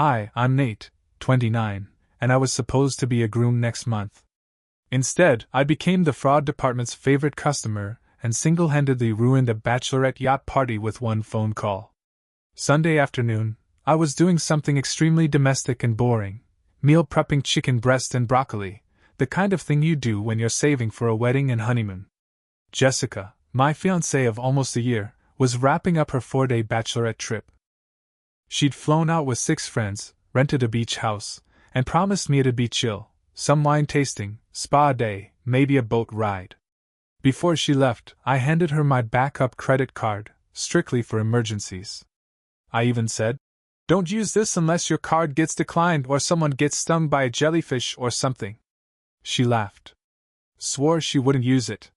Hi, I'm Nate, 29, and I was supposed to be a groom next month. Instead, I became the fraud department's favorite customer and single-handedly ruined a bachelorette yacht party with one phone call. Sunday afternoon, I was doing something extremely domestic and boring, meal prepping chicken breast and broccoli, the kind of thing you do when you're saving for a wedding and honeymoon. Jessica, my fiancée of almost a year, was wrapping up her 4-day bachelorette trip. She'd flown out with 6 friends, rented a beach house, and promised me it'd be chill, some wine tasting, spa day, maybe a boat ride. Before she left, I handed her my backup credit card, strictly for emergencies. I even said, "Don't use this unless your card gets declined or someone gets stung by a jellyfish or something." She laughed. Swore she wouldn't use it.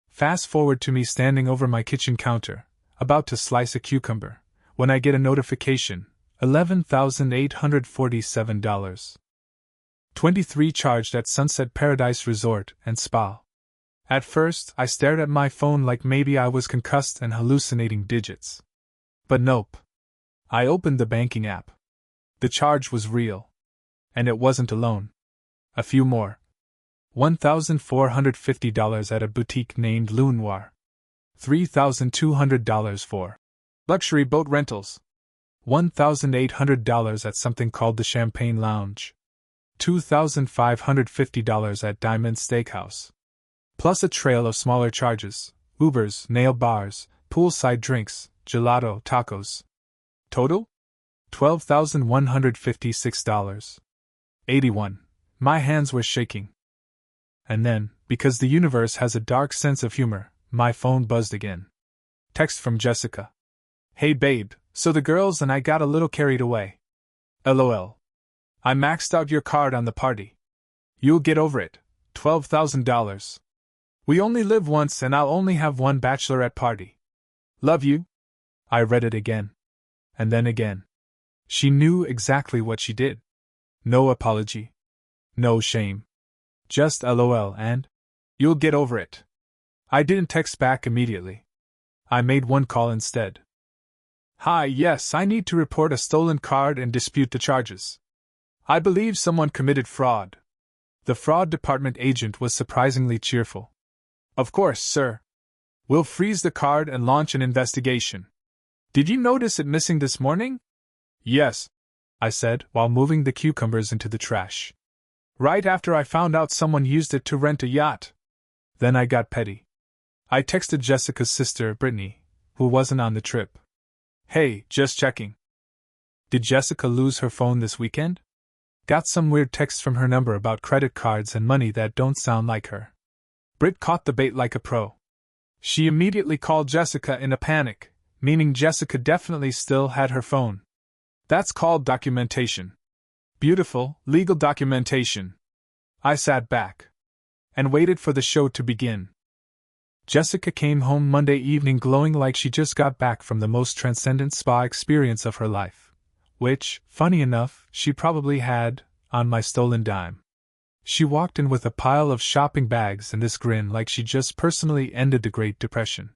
Fast forward to me standing over my kitchen counter, about to slice a cucumber, when I get a notification, $11,847. 23 charged at Sunset Paradise Resort and Spa. At first, I stared at my phone like maybe I was concussed and hallucinating digits. But nope. I opened the banking app. The charge was real. And it wasn't alone. A few more. $1,450 at a boutique named Lunoir. $3,200 for luxury boat rentals. $1,800 at something called the Champagne Lounge. $2,550 at Diamond Steakhouse. Plus a trail of smaller charges, Ubers, nail bars, poolside drinks, gelato, tacos. Total? $12,156. 81. My hands were shaking. And then, because the universe has a dark sense of humor, my phone buzzed again. Text from Jessica. "Hey babe, so the girls and I got a little carried away. LOL. I maxed out your card on the party. You'll get over it, $12,000. We only live once and I'll only have one bachelorette party. Love you." I read it again. And then again. She knew exactly what she did. No apology. No shame. Just LOL and, "You'll get over it." I didn't text back immediately. I made one call instead. "Hi, yes, I need to report a stolen card and dispute the charges. I believe someone committed fraud." The fraud department agent was surprisingly cheerful. "Of course, sir. We'll freeze the card and launch an investigation. Did you notice it missing this morning?" "Yes," I said, while moving the cucumbers into the trash. "Right after I found out someone used it to rent a yacht." Then I got petty. I texted Jessica's sister, Brittany, who wasn't on the trip. "Hey, just checking. Did Jessica lose her phone this weekend? Got some weird texts from her number about credit cards and money that don't sound like her." Britt caught the bait like a pro. She immediately called Jessica in a panic, meaning Jessica definitely still had her phone. That's called documentation. Beautiful, legal documentation. I sat back and waited for the show to begin. Jessica came home Monday evening glowing like she just got back from the most transcendent spa experience of her life, which, funny enough, she probably had, on my stolen dime. She walked in with a pile of shopping bags and this grin like she just personally ended the Great Depression.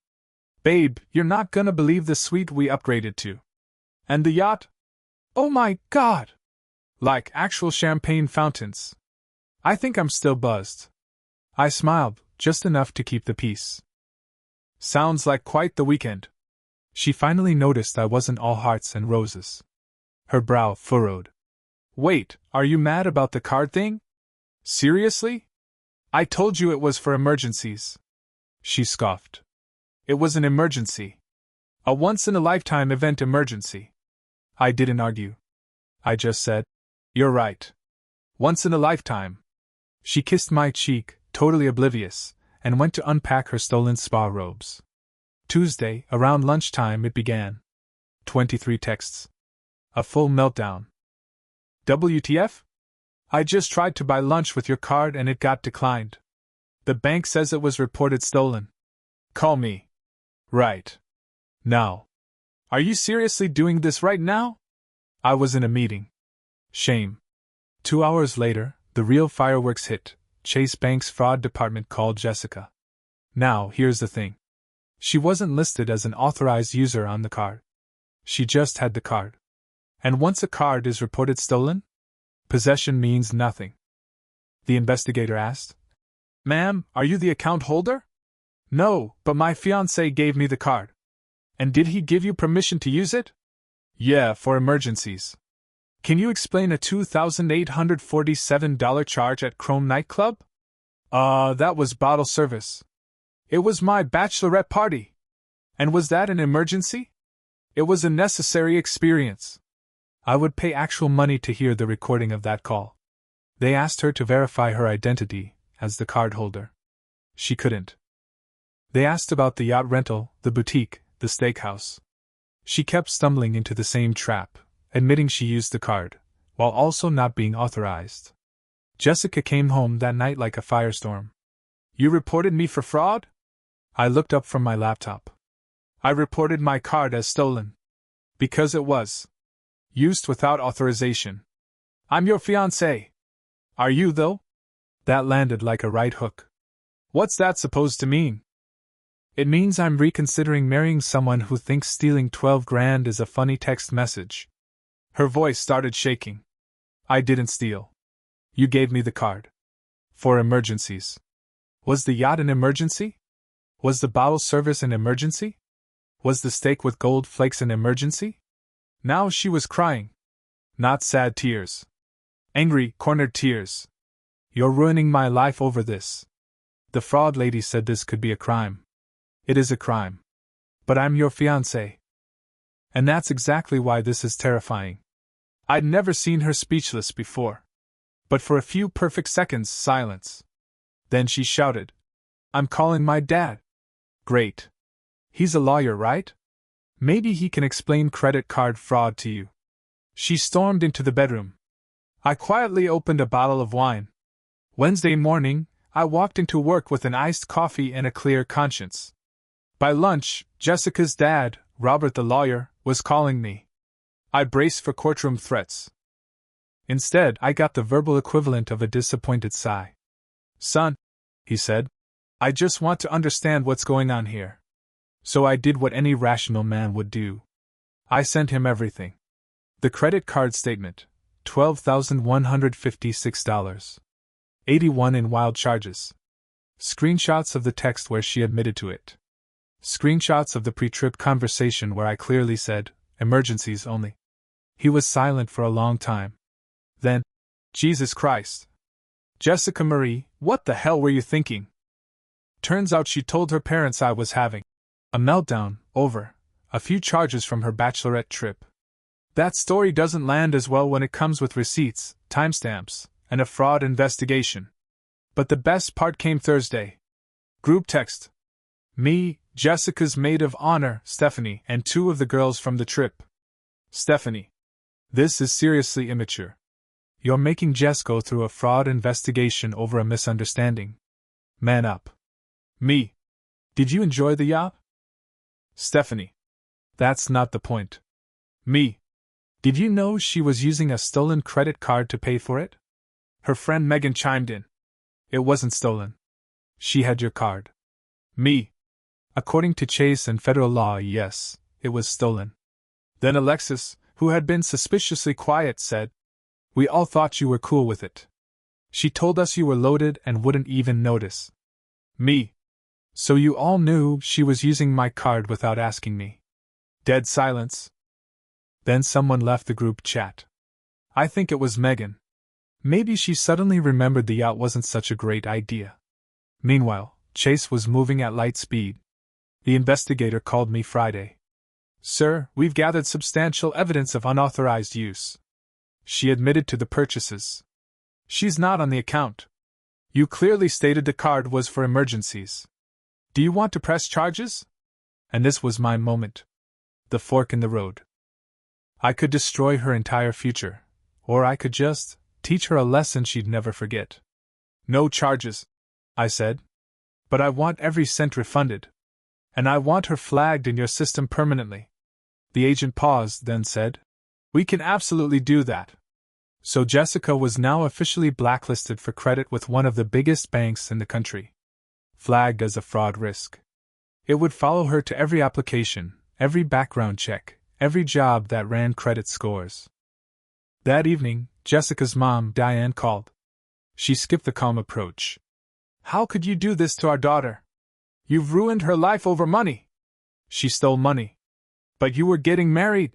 "Babe, you're not gonna believe the suite we upgraded to. And the yacht? Oh my God! Like actual champagne fountains. I think I'm still buzzed." I smiled, just enough to keep the peace. "Sounds like quite the weekend." She finally noticed I wasn't all hearts and roses. Her brow furrowed. "Wait, are you mad about the card thing? Seriously? I told you it was for emergencies." She scoffed. "It was an emergency. A once-in-a-lifetime event emergency." I didn't argue. I just said, "You're right. Once in a lifetime." She kissed my cheek, totally oblivious, and went to unpack her stolen spa robes. Tuesday, around lunchtime, it began. 23 texts. A full meltdown. "WTF? I just tried to buy lunch with your card and it got declined. The bank says it was reported stolen. Call me. Right now. Are you seriously doing this right now?" I was in a meeting. Shame. 2 hours later, the real fireworks hit. Chase Bank's fraud department called Jessica. Now, here's the thing. She wasn't listed as an authorized user on the card. She just had the card. And once a card is reported stolen, possession means nothing. The investigator asked. Ma'am, are you the account holder? No, but my fiancé gave me the card. And did he give you permission to use it? Yeah, for emergencies. Can you explain a $2,847 charge at Chrome nightclub? That was bottle service. It was my bachelorette party. And was that an emergency? It was a necessary experience. I would pay actual money to hear the recording of that call. They asked her to verify her identity as the card holder. She couldn't. They asked about the yacht rental, the boutique, the steakhouse. She kept stumbling into the same trap, admitting she used the card, while also not being authorized. Jessica came home that night like a firestorm. You reported me for fraud? I looked up from my laptop. I reported my card as stolen. Because it was used without authorization. I'm your fiancé. Are you, though? That landed like a right hook. What's that supposed to mean? It means I'm reconsidering marrying someone who thinks stealing 12 grand is a funny text message. Her voice started shaking. I didn't steal. You gave me the card. For emergencies. Was the yacht an emergency? Was the bottle service an emergency? Was the steak with gold flakes an emergency? Now she was crying. Not sad tears. Angry, cornered tears. You're ruining my life over this. The fraud lady said this could be a crime. It is a crime. But I'm your fiancé. And that's exactly why this is terrifying. I'd never seen her speechless before. But for a few perfect seconds, silence. Then she shouted, I'm calling my dad. Great. He's a lawyer, right? Maybe he can explain credit card fraud to you. She stormed into the bedroom. I quietly opened a bottle of wine. Wednesday morning, I walked into work with an iced coffee and a clear conscience. By lunch, Jessica's dad, Robert the lawyer, was calling me. I braced for courtroom threats. Instead, I got the verbal equivalent of a disappointed sigh. Son, he said, I just want to understand what's going on here. So I did what any rational man would do. I sent him everything. The credit card statement, $12,156. 81 in wild charges. Screenshots of the text where she admitted to it. Screenshots of the pre-trip conversation where I clearly said, emergencies only. He was silent for a long time. Then, Jesus Christ. Jessica Marie, what the hell were you thinking? Turns out she told her parents I was having a meltdown over a few charges from her bachelorette trip. That story doesn't land as well when it comes with receipts, timestamps, and a fraud investigation. But the best part came Thursday. Group text. Me, Jessica's maid of honor, Stephanie, and 2 of the girls from the trip. Stephanie. This is seriously immature. You're making Jess go through a fraud investigation over a misunderstanding. Man up. Me. Did you enjoy the yacht? Stephanie. That's not the point. Me. Did you know she was using a stolen credit card to pay for it? Her friend Megan chimed in. It wasn't stolen. She had your card. Me. According to Chase and federal law, yes, it was stolen. Then Alexis, who had been suspiciously quiet, said, we all thought you were cool with it. She told us you were loaded and wouldn't even notice. Me. So you all knew she was using my card without asking me. Dead silence. Then someone left the group chat. I think it was Megan. Maybe she suddenly remembered the yacht wasn't such a great idea. Meanwhile, Chase was moving at light speed. The investigator called me Friday. Sir, we've gathered substantial evidence of unauthorized use. She admitted to the purchases. She's not on the account. You clearly stated the card was for emergencies. Do you want to press charges? And this was my moment. The fork in the road. I could destroy her entire future, or I could just teach her a lesson she'd never forget. No charges, I said. But I want every cent refunded. And I want her flagged in your system permanently. The agent paused, then said, we can absolutely do that. So Jessica was now officially blacklisted for credit with one of the biggest banks in the country. Flagged as a fraud risk. It would follow her to every application, every background check, every job that ran credit scores. That evening, Jessica's mom, Diane, called. She skipped the calm approach. How could you do this to our daughter? You've ruined her life over money. She stole money. But you were getting married.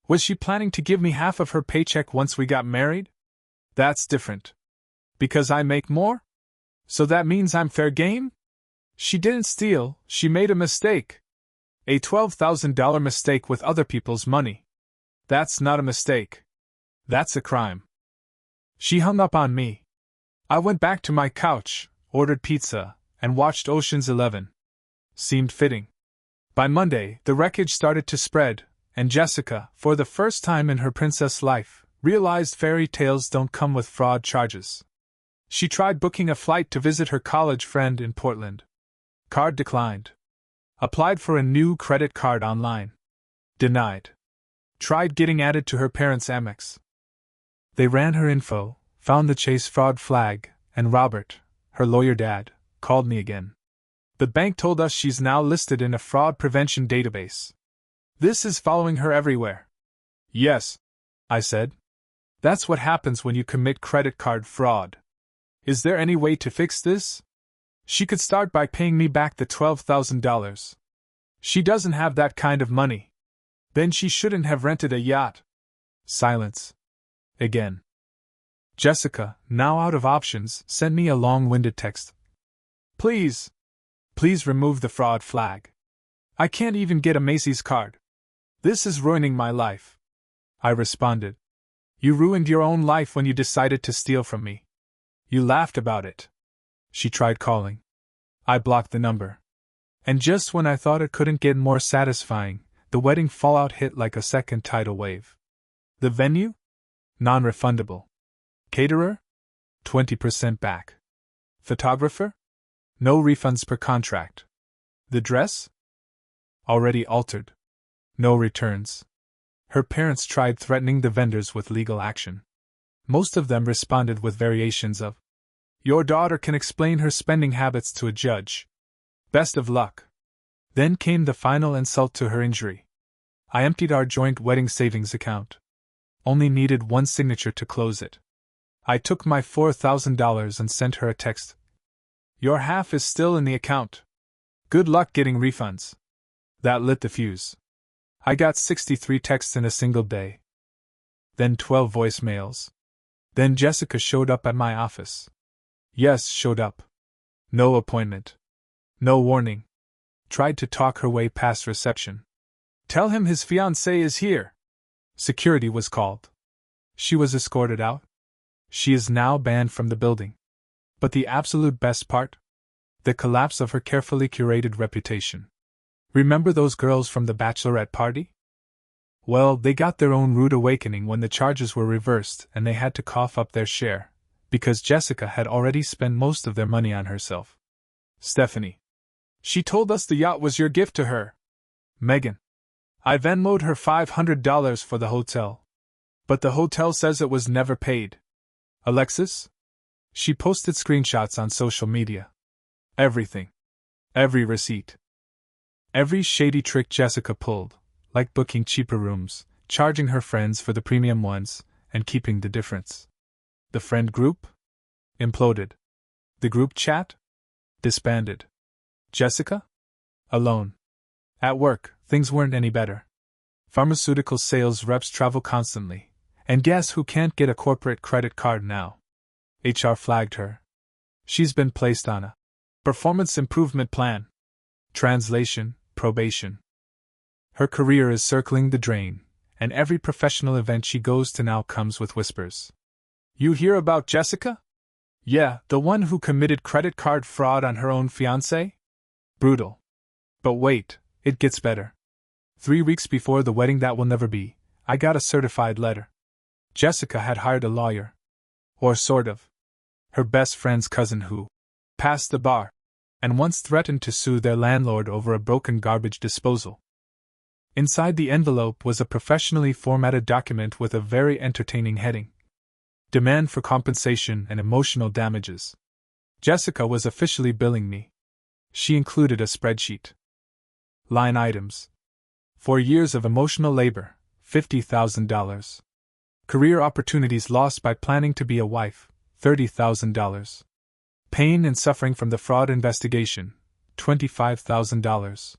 Was she planning to give me half of her paycheck once we got married? That's different. Because I make more? So that means I'm fair game? She didn't steal, she made a mistake. A $12,000 mistake with other people's money. That's not a mistake. That's a crime. She hung up on me. I went back to my couch, ordered pizza, and watched Ocean's 11. Seemed fitting. By Monday, the wreckage started to spread, and Jessica, for the first time in her princess life, realized fairy tales don't come with fraud charges. She tried booking a flight to visit her college friend in Portland. Card declined. Applied for a new credit card online. Denied. Tried getting added to her parents' Amex. They ran her info, found the Chase fraud flag, and Robert, her lawyer dad, called me again. The bank told us she's now listed in a fraud prevention database. This is following her everywhere. Yes, I said. That's what happens when you commit credit card fraud. Is there any way to fix this? She could start by paying me back the $12,000. She doesn't have that kind of money. Then she shouldn't have rented a yacht. Silence. Again. Jessica, now out of options, sent me a long-winded text. Please remove the fraud flag. I can't even get a Macy's card. This is ruining my life. I responded. You ruined your own life when you decided to steal from me. You laughed about it. She tried calling. I blocked the number. And just when I thought it couldn't get more satisfying, the wedding fallout hit like a second tidal wave. The venue? Non-refundable. Caterer? 20% back. Photographer? No refunds per contract. The dress? Already altered. No returns. Her parents tried threatening the vendors with legal action. Most of them responded with variations of, Your daughter can explain her spending habits to a judge. Best of luck. Then came the final insult to her injury. I emptied our joint wedding savings account. Only needed one signature to close it. I took my $4,000 and sent her a text. Your half is still in the account. Good luck getting refunds. That lit the fuse. I got 63 texts in a single day. Then 12 voicemails. Then Jessica showed up at my office. Yes, showed up. No appointment. No warning. Tried to talk her way past reception. Tell him his fiancée is here. Security was called. She was escorted out. She is now banned from the building. But the absolute best part? The collapse of her carefully curated reputation. Remember those girls from the bachelorette party? Well, they got their own rude awakening when the charges were reversed and they had to cough up their share, because Jessica had already spent most of their money on herself. Stephanie. She told us the yacht was your gift to her. Megan. I Venmo'd her $500 for the hotel. But the hotel says it was never paid. Alexis? She posted screenshots on social media. Everything. Every receipt. Every shady trick Jessica pulled, like booking cheaper rooms, charging her friends for the premium ones, and keeping the difference. The friend group? Imploded. The group chat? Disbanded. Jessica? Alone. At work, things weren't any better. Pharmaceutical sales reps travel constantly, and guess who can't get a corporate credit card now? HR flagged her. She's been placed on a performance improvement plan. Translation, probation. Her career is circling the drain, and every professional event she goes to now comes with whispers. You hear about Jessica? Yeah, the one who committed credit card fraud on her own fiancé? Brutal. But wait, it gets better. 3 weeks before the wedding that will never be, I got a certified letter. Jessica had hired a lawyer. Or sort of. Her best friend's cousin who passed the bar, and once threatened to sue their landlord over a broken garbage disposal. Inside the envelope was a professionally formatted document with a very entertaining heading. Demand for compensation and emotional damages. Jessica was officially billing me. She included a spreadsheet. Line items. 4 years of emotional labor, $50,000. Career opportunities lost by planning to be a wife, $30,000. Pain and suffering from the fraud investigation, $25,000.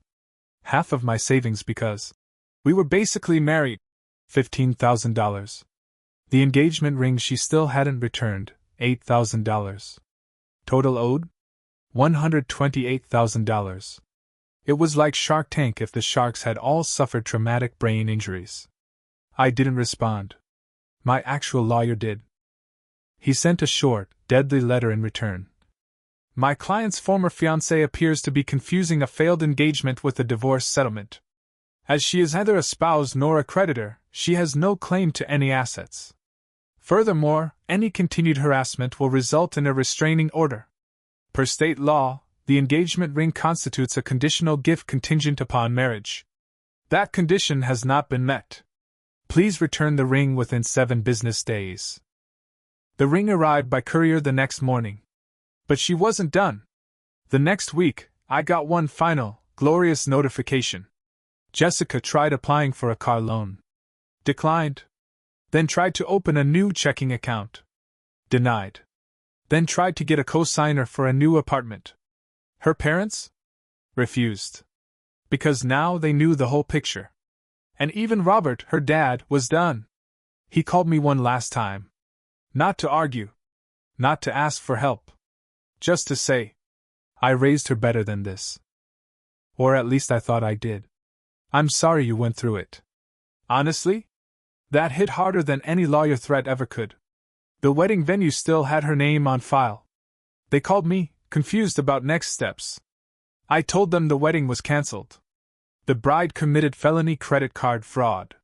Half of my savings because we were basically married, $15,000. The engagement ring she still hadn't returned, $8,000. Total owed? $128,000. It was like Shark Tank if the sharks had all suffered traumatic brain injuries. I didn't respond. My actual lawyer did. He sent a short, deadly letter in return. My client's former fiancée appears to be confusing a failed engagement with a divorce settlement. As she is neither a spouse nor a creditor, she has no claim to any assets. Furthermore, any continued harassment will result in a restraining order. Per state law, the engagement ring constitutes a conditional gift contingent upon marriage. That condition has not been met. Please return the ring within 7 business days. The ring arrived by courier the next morning. But she wasn't done. The next week, I got one final, glorious notification. Jessica tried applying for a car loan. Declined. Then tried to open a new checking account. Denied. Then tried to get a co-signer for a new apartment. Her parents? Refused. Because now they knew the whole picture. And even Robert, her dad, was done. He called me one last time. Not to argue. Not to ask for help. Just to say, I raised her better than this. Or at least I thought I did. I'm sorry you went through it. Honestly? That hit harder than any lawyer threat ever could. The wedding venue still had her name on file. They called me, confused about next steps. I told them the wedding was cancelled. The bride committed felony credit card fraud.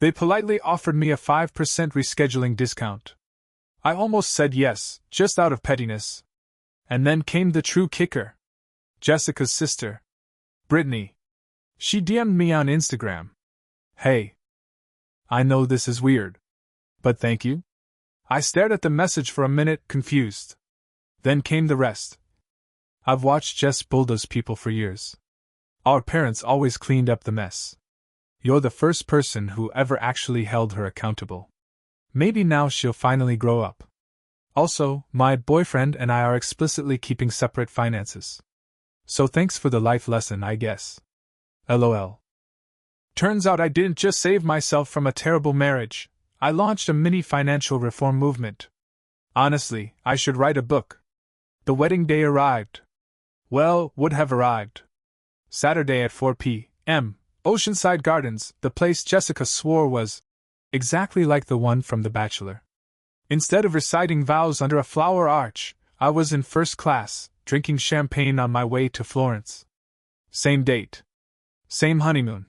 They politely offered me a 5% rescheduling discount. I almost said yes, just out of pettiness. And then came the true kicker. Jessica's sister, Brittany. She DM'd me on Instagram. Hey. I know this is weird. But thank you? I stared at the message for a minute, confused. Then came the rest. I've watched Jess bulldoze people for years. Our parents always cleaned up the mess. You're the first person who ever actually held her accountable. Maybe now she'll finally grow up. Also, my boyfriend and I are explicitly keeping separate finances. So thanks for the life lesson, I guess. LOL. Turns out I didn't just save myself from a terrible marriage, I launched a mini financial reform movement. Honestly, I should write a book. The wedding day arrived. Well, would have arrived. Saturday at 4 p.m., Oceanside Gardens, the place Jessica swore was exactly like the one from The Bachelor. Instead of reciting vows under a flower arch, I was in first class, drinking champagne on my way to Florence. Same date. Same honeymoon.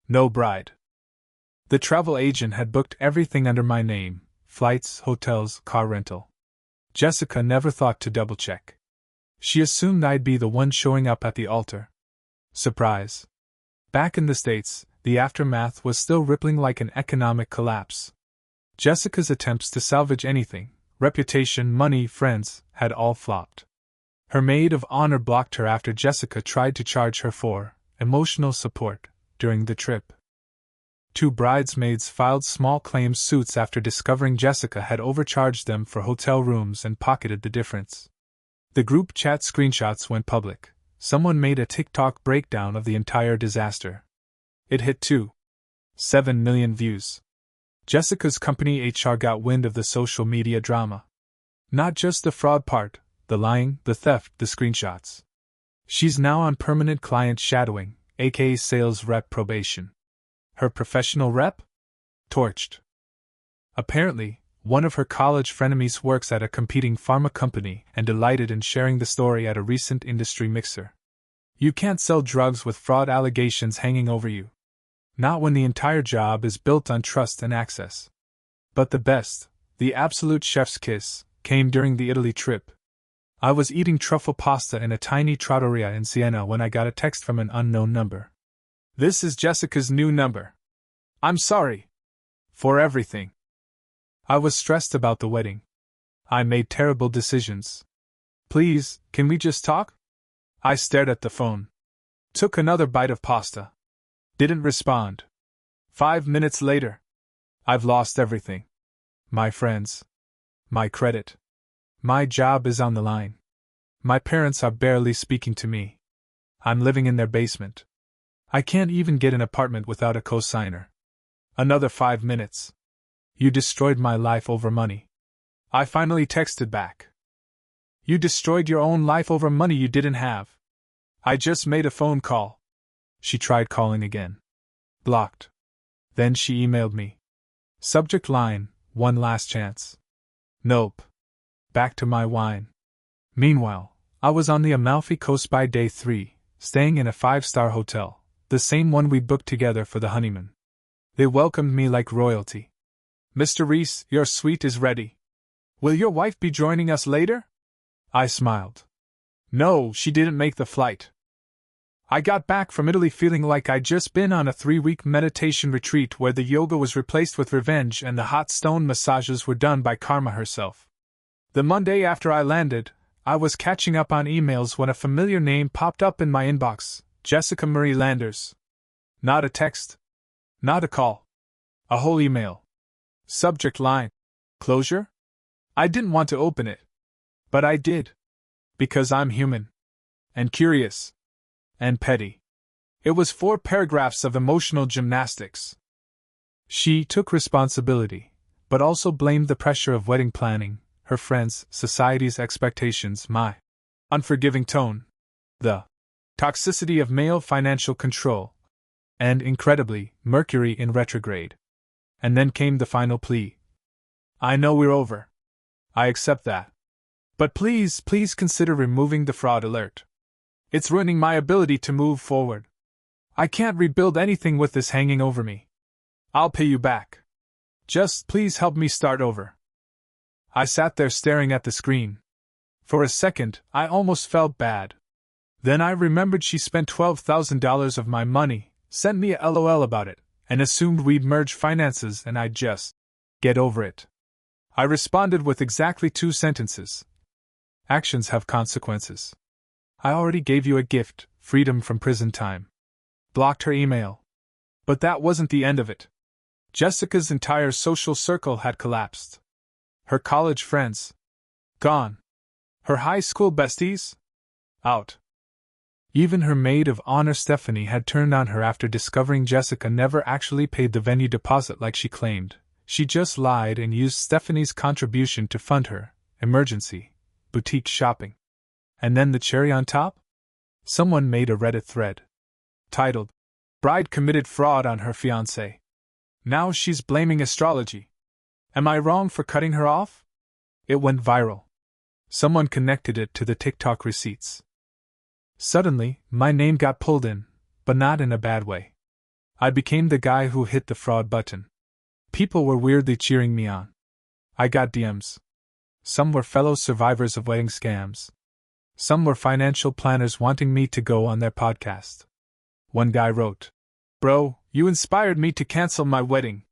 No bride. The travel agent had booked everything under my name: flights, hotels, car rental. Jessica never thought to double-check. She assumed I'd be the one showing up at the altar. Surprise. Back in the States, the aftermath was still rippling like an economic collapse. Jessica's attempts to salvage anything, reputation, money, friends, had all flopped. Her maid of honor blocked her after Jessica tried to charge her for emotional support during the trip. 2 bridesmaids filed small claims suits after discovering Jessica had overcharged them for hotel rooms and pocketed the difference. The group chat screenshots went public. Someone made a TikTok breakdown of the entire disaster. It hit 2.7 million views. Jessica's company HR got wind of the social media drama. Not just the fraud part, the lying, the theft, the screenshots. She's now on permanent client shadowing, aka sales rep probation. Her professional rep? Torched. Apparently, one of her college frenemies works at a competing pharma company and delighted in sharing the story at a recent industry mixer. You can't sell drugs with fraud allegations hanging over you. Not when the entire job is built on trust and access. But the best, the absolute chef's kiss, came during the Italy trip. I was eating truffle pasta in a tiny trattoria in Siena when I got a text from an unknown number. This is Jessica's new number. I'm sorry. For everything. I was stressed about the wedding. I made terrible decisions. Please, can we just talk? I stared at the phone. Took another bite of pasta. Didn't respond. 5 minutes later. I've lost everything. My friends. My credit. My job is on the line. My parents are barely speaking to me. I'm living in their basement. I can't even get an apartment without a cosigner. Another 5 minutes. You destroyed my life over money. I finally texted back. You destroyed your own life over money you didn't have. I just made a phone call. She tried calling again. Blocked. Then she emailed me. Subject line, one last chance. Nope. Back to my wine. Meanwhile, I was on the Amalfi Coast by day 3, staying in a 5-star hotel, the same one we booked together for the honeymoon. They welcomed me like royalty. Mr. Reese, your suite is ready. Will your wife be joining us later? I smiled. No, she didn't make the flight. I got back from Italy feeling like I'd just been on a 3-week meditation retreat where the yoga was replaced with revenge and the hot stone massages were done by Karma herself. The Monday after I landed, I was catching up on emails when a familiar name popped up in my inbox, Jessica Marie Landers. Not a text. Not a call. A whole email. Subject line. Closure? I didn't want to open it. But I did. Because I'm human. And curious. And petty. It was 4 paragraphs of emotional gymnastics. She took responsibility, but also blamed the pressure of wedding planning, her friends, society's expectations, my unforgiving tone, the toxicity of male financial control, and, incredibly, Mercury in retrograde. And then came the final plea. I know we're over. I accept that. But please consider removing the fraud alert. It's ruining my ability to move forward. I can't rebuild anything with this hanging over me. I'll pay you back. Just please help me start over. I sat there staring at the screen. For a second, I almost felt bad. Then I remembered she spent $12,000 of my money, sent me a LOL about it, and assumed we'd merge finances and I'd just get over it. I responded with exactly 2 sentences. Actions have consequences. I already gave you a gift, freedom from prison time. Blocked her email. But that wasn't the end of it. Jessica's entire social circle had collapsed. Her college friends. Gone. Her high school besties. Out. Even her maid of honor Stephanie had turned on her after discovering Jessica never actually paid the venue deposit like she claimed. She just lied and used Stephanie's contribution to fund her emergency boutique shopping. And then the cherry on top? Someone made a Reddit thread titled, "Bride committed fraud on her fiancé. Now she's blaming astrology. Am I wrong for cutting her off?" It went viral. Someone connected it to the TikTok receipts. Suddenly, my name got pulled in, but not in a bad way. I became the guy who hit the fraud button. People were weirdly cheering me on. I got DMs. Some were fellow survivors of wedding scams. Some were financial planners wanting me to go on their podcast. One guy wrote, "Bro, you inspired me to cancel my wedding.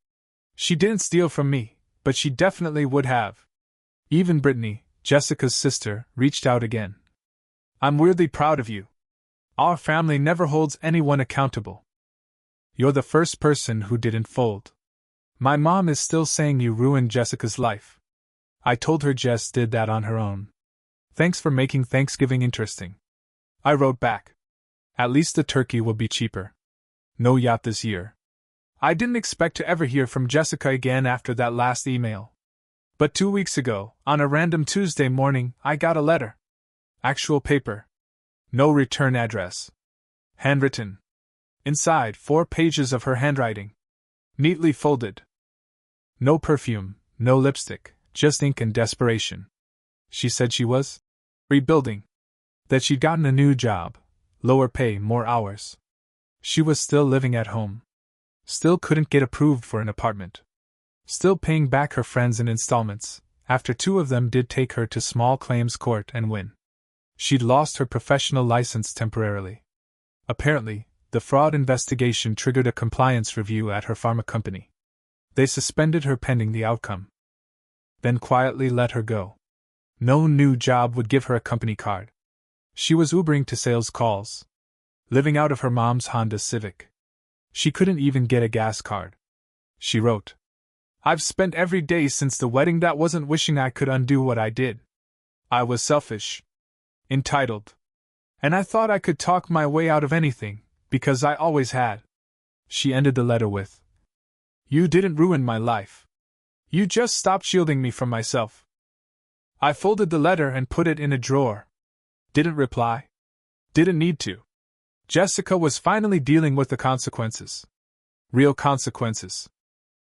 She didn't steal from me, but she definitely would have." Even Brittany, Jessica's sister, reached out again. "I'm weirdly proud of you. Our family never holds anyone accountable. You're the first person who didn't fold. My mom is still saying you ruined Jessica's life. I told her Jess did that on her own. Thanks for making Thanksgiving interesting." I wrote back. "At least the turkey will be cheaper. No yacht this year." I didn't expect to ever hear from Jessica again after that last email. But 2 weeks ago, on a random Tuesday morning, I got a letter. Actual paper. No return address. Handwritten. Inside, 4 pages of her handwriting. Neatly folded. No perfume, no lipstick, just ink and desperation. She said she was rebuilding. That she'd gotten a new job, lower pay, more hours. She was still living at home. Still couldn't get approved for an apartment. Still paying back her friends in installments, after 2 of them did take her to small claims court and win. She'd lost her professional license temporarily. Apparently, the fraud investigation triggered a compliance review at her pharma company. They suspended her pending the outcome. Then quietly let her go. No new job would give her a company card. She was Ubering to sales calls. Living out of her mom's Honda Civic. She couldn't even get a gas card. She wrote, I've spent every day since the wedding that wasn't wishing I could undo what I did. I was selfish. Entitled. And I thought I could talk my way out of anything, because I always had. She ended the letter with, "You didn't ruin my life. You just stopped shielding me from myself." I folded the letter and put it in a drawer. Didn't reply. Didn't need to. Jessica was finally dealing with the consequences. Real consequences.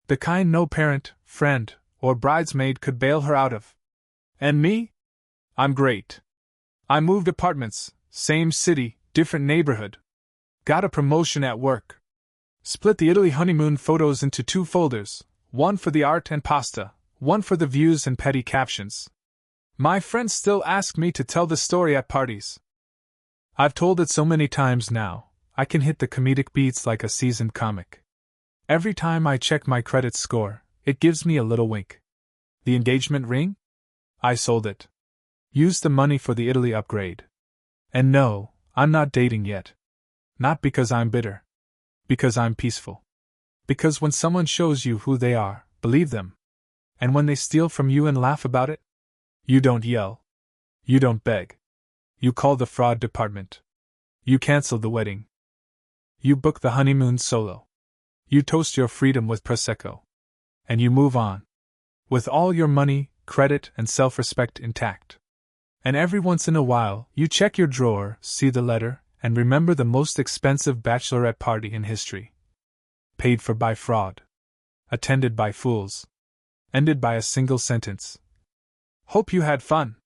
The kind no parent, friend, or bridesmaid could bail her out of. And me? I'm great. I moved apartments, same city, different neighborhood. Got a promotion at work. Split the Italy honeymoon photos into 2 folders, one for the art and pasta, one for the views and petty captions. My friends still ask me to tell the story at parties. I've told it so many times now, I can hit the comedic beats like a seasoned comic. Every time I check my credit score, it gives me a little wink. The engagement ring? I sold it. Used the money for the Italy upgrade. And no, I'm not dating yet. Not because I'm bitter. Because I'm peaceful. Because when someone shows you who they are, believe them. And when they steal from you and laugh about it, you don't yell. You don't beg. You call the fraud department. You cancel the wedding. You book the honeymoon solo. You toast your freedom with Prosecco. And you move on. With all your money, credit, and self-respect intact. And every once in a while, you check your drawer, see the letter, and remember the most expensive bachelorette party in history. Paid for by fraud. Attended by fools. Ended by a single sentence. Hope you had fun.